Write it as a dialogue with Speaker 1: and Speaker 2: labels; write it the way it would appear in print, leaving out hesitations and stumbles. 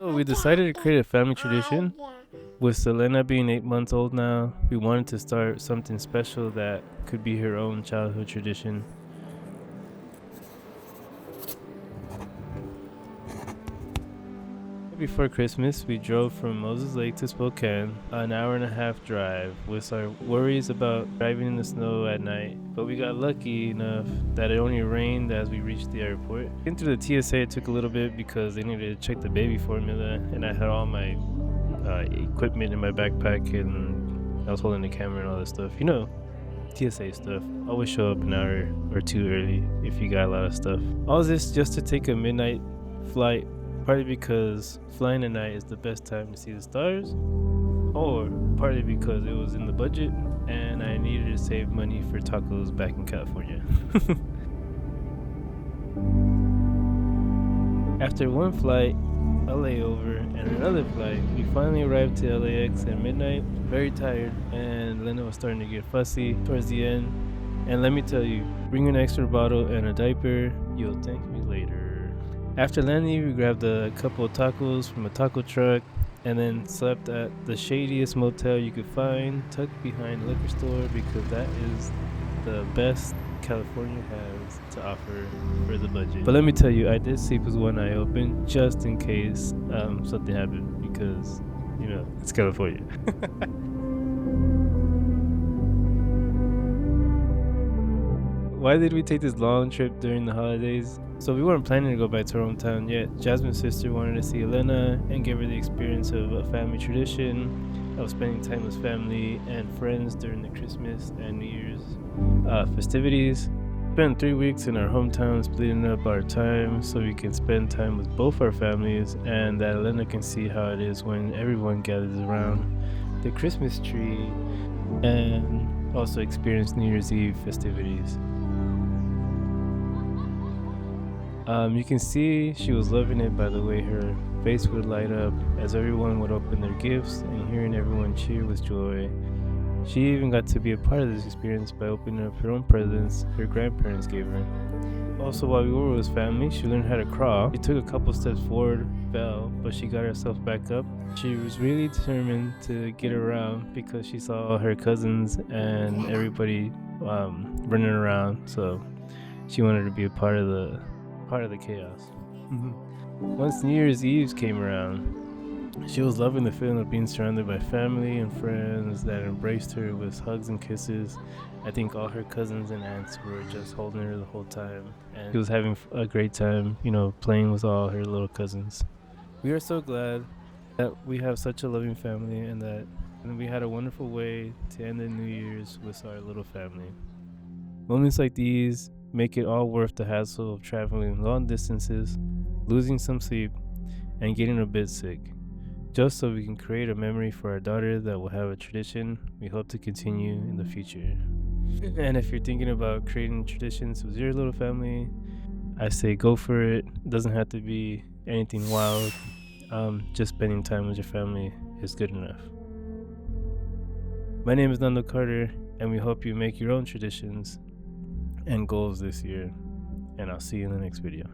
Speaker 1: So we decided to create a family tradition. With Selena being 8 months old now, we wanted to start something special that could be her own childhood tradition. Before Christmas, we drove from Moses Lake to Spokane, an hour and a half drive, with our worries about driving in the snow at night. But we got lucky enough that it only rained as we reached the airport. Getting through the TSA, it took a little bit because they needed to check the baby formula, and I had all my equipment in my backpack, and I was holding the camera and all this stuff. You know, TSA stuff. Always show up an hour or two early if you got a lot of stuff. All this just to take a midnight flight, partly because flying at night is the best time to see the stars, or partly because it was in the budget and I needed to save money for tacos back in California. After one flight, a layover, and another flight, we finally arrived to LAX at midnight, very tired, and Linda was starting to get fussy towards the end. And let me tell you, bring an extra bottle and a diaper, you'll thank me later. After landing, we grabbed a couple of tacos from a taco truck and then slept at the shadiest motel you could find, tucked behind a liquor store, because that is the best California has to offer for the budget. But let me tell you, I did sleep with one eye open just in case something happened, because, you know, it's California. Why did we take this long trip during the holidays? So we weren't planning to go back to our hometown yet. Jasmine's sister wanted to see Elena and give her the experience of a family tradition of spending time with family and friends during the Christmas and New Year's festivities. Spent 3 weeks in our hometown splitting up our time so we can spend time with both our families, and that Elena can see how it is when everyone gathers around the Christmas tree and also experience New Year's Eve festivities. You can see she was loving it by the way her face would light up as everyone would open their gifts, and hearing everyone cheer with joy. She even got to be a part of this experience by opening up her own presents her grandparents gave her. Also, while we were with family, she learned how to crawl. She took a couple steps forward, fell, but she got herself back up. She was really determined to get around because she saw her cousins and everybody running around, so she wanted to be a part of the chaos. Once New Year's Eve came around, she was loving the feeling of being surrounded by family and friends that embraced her with hugs and kisses. I think all her cousins and aunts were just holding her the whole time, and she was having a great time, you know, playing with all her little cousins. We are so glad that we have such a loving family, and we had a wonderful way to end the New Year's with our little family. Moments like these make it all worth the hassle of traveling long distances, losing some sleep, and getting a bit sick, just so we can create a memory for our daughter that will have a tradition we hope to continue in the future. And if you're thinking about creating traditions with your little family, I say go for it. It doesn't have to be anything wild. Just spending time with your family is good enough. My name is Nando Carter, and we hope you make your own traditions and goals this year, and I'll see you in the next video.